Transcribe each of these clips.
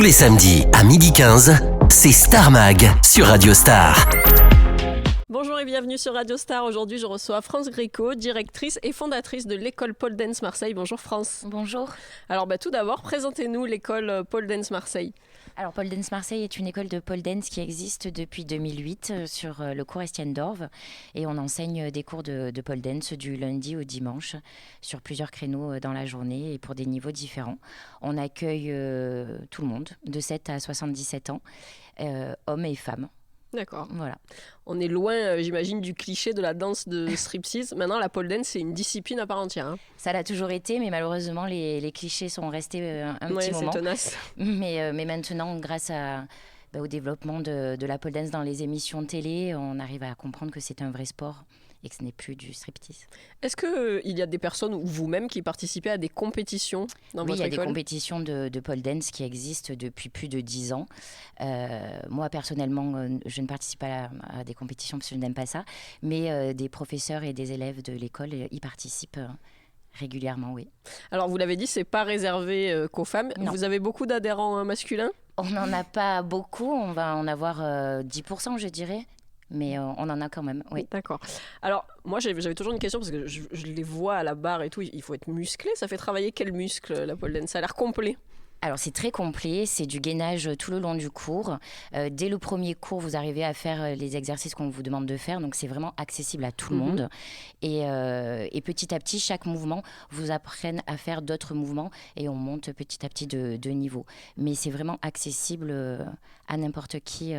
Tous les samedis à 12h15, c'est Star Mag sur Radio Star. Bonjour et bienvenue sur Radio Star. Aujourd'hui, je reçois France Gréco, directrice et fondatrice de l'école Pole Dance Marseille. Bonjour France. Bonjour. Alors tout d'abord, présentez-nous l'école Pole Dance Marseille. Alors Pole Dance Marseille est une école de pole dance qui existe depuis 2008 sur le cours Estienne d'Orve et on enseigne des cours de pole dance du lundi au dimanche sur plusieurs créneaux dans la journée et pour des niveaux différents. On accueille tout le monde de 7 à 77 ans, hommes et femmes. D'accord. Voilà. On est loin, j'imagine, du cliché de la danse de striptease. Maintenant, la pole dance, c'est une discipline à part entière. Hein. Ça l'a toujours été, mais malheureusement, les clichés sont restés un petit moment. C'est tenace. Mais maintenant, grâce au développement de la pole dance dans les émissions de télé, on arrive à comprendre que c'est un vrai sport et que ce n'est plus du striptease. Est-ce qu'il y a des personnes ou vous-même qui participez à des compétitions dans votre école ? Oui, il y a des compétitions de pole dance qui existent depuis plus de 10 ans. Moi, personnellement, je ne participe pas à des compétitions parce que je n'aime pas ça, mais des professeurs et des élèves de l'école y participent régulièrement, oui. Alors, vous l'avez dit, ce n'est pas réservé qu'aux femmes. Non. Vous avez beaucoup d'adhérents masculins ? On n'en a pas beaucoup, on va en avoir 10%, je dirais. Mais on en a quand même, oui. D'accord. Alors, moi, j'avais toujours une question, parce que je les vois à la barre et tout, il faut être musclé. Ça fait travailler quel muscle, la pole dance ? Ça a l'air complet. Alors, c'est très complet, c'est du gainage tout le long du cours. Dès le premier cours, vous arrivez à faire les exercices qu'on vous demande de faire, donc c'est vraiment accessible à tout le monde. Et petit à petit, chaque mouvement vous apprenne à faire d'autres mouvements et on monte petit à petit de niveau. Mais c'est vraiment accessible à n'importe qui.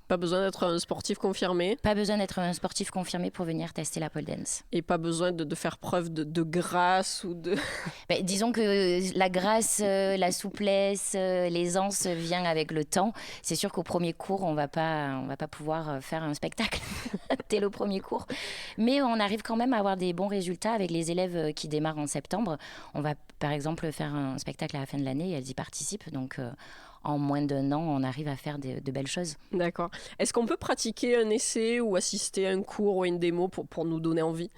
Pas besoin d'être un sportif confirmé. Pas besoin d'être un sportif confirmé pour venir tester la pole dance. Et pas besoin de faire preuve de grâce ou de... Disons que la grâce, la souplesse, l'aisance vient avec le temps. C'est sûr qu'au premier cours, on va pas pouvoir faire un spectacle dès le premier cours. Mais on arrive quand même à avoir des bons résultats avec les élèves qui démarrent en septembre. On va par exemple faire un spectacle à la fin de l'année et elles y participent. Donc en moins d'1 an, on arrive à faire de belles choses. D'accord. Est-ce qu'on peut pratiquer un essai ou assister à un cours ou à une démo pour nous donner envie ?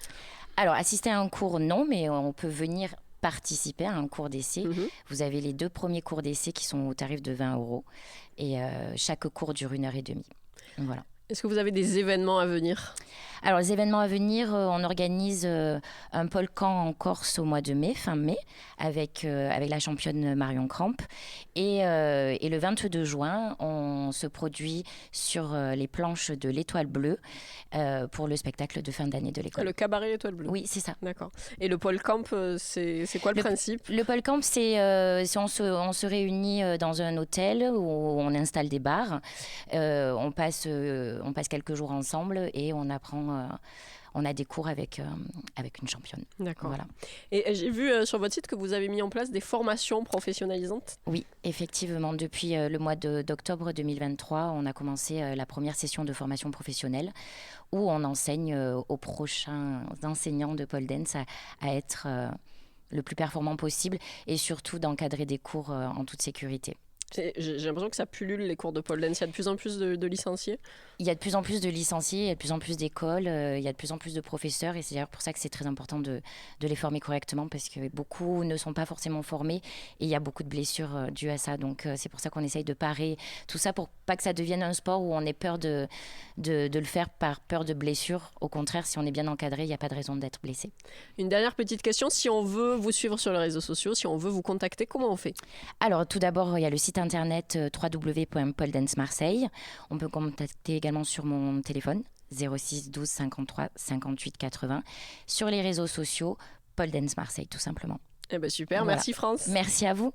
Alors, assister à un cours, non, mais on peut venir participer à un cours d'essai. Vous avez les 2 premiers cours d'essai qui sont au tarif de 20 € et chaque cours dure 1h30. Voilà. Est-ce que vous avez des événements à venir ? Alors, les événements à venir, on organise un pole camp en Corse au mois de mai, fin mai, avec la championne Marion Cramp. Et le 22 juin, on se produit sur les planches de l'Étoile Bleue pour le spectacle de fin d'année de l'école. Le cabaret l'Étoile Bleue ? Oui, c'est ça. D'accord. Et le pole camp, c'est quoi le principe ? Le pole camp, c'est on se réunit dans un hôtel où on installe des bars. On passe quelques jours ensemble et on apprend... on a des cours avec une championne. D'accord. Voilà. Et j'ai vu sur votre site que vous avez mis en place des formations professionnalisantes. Oui, effectivement. Depuis le mois d'octobre 2023, on a commencé la première session de formation professionnelle où on enseigne aux prochains enseignants de pole dance à être le plus performant possible et surtout d'encadrer des cours en toute sécurité. J'ai l'impression que ça pullule les cours de pole dance. Il y a de plus en plus de licenciés. Il y a de plus en plus de licenciés, il y a de plus en plus d'écoles, il y a de plus en plus de professeurs. Et c'est d'ailleurs pour ça que c'est très important de les former correctement parce que beaucoup ne sont pas forcément formés et il y a beaucoup de blessures dues à ça. Donc c'est pour ça qu'on essaye de parer tout ça pour pas que ça devienne un sport où on ait peur de le faire par peur de blessure. Au contraire, si on est bien encadré, il n'y a pas de raison d'être blessé. Une dernière petite question. Si on veut vous suivre sur les réseaux sociaux, si on veut vous contacter, comment on fait ? Alors tout d'abord, il y a le site internet www.poledancemarseille. On peut contacter également sur mon téléphone 06 12 53 58 80. Sur les réseaux sociaux, Pole Dance Marseille tout simplement. Eh ben super, voilà. Merci France. Merci à vous.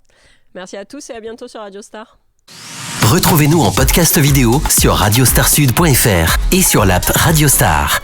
Merci à tous et à bientôt sur Radio Star. Retrouvez-nous en podcast vidéo sur radiostarsud.fr et sur l'app Radio Star.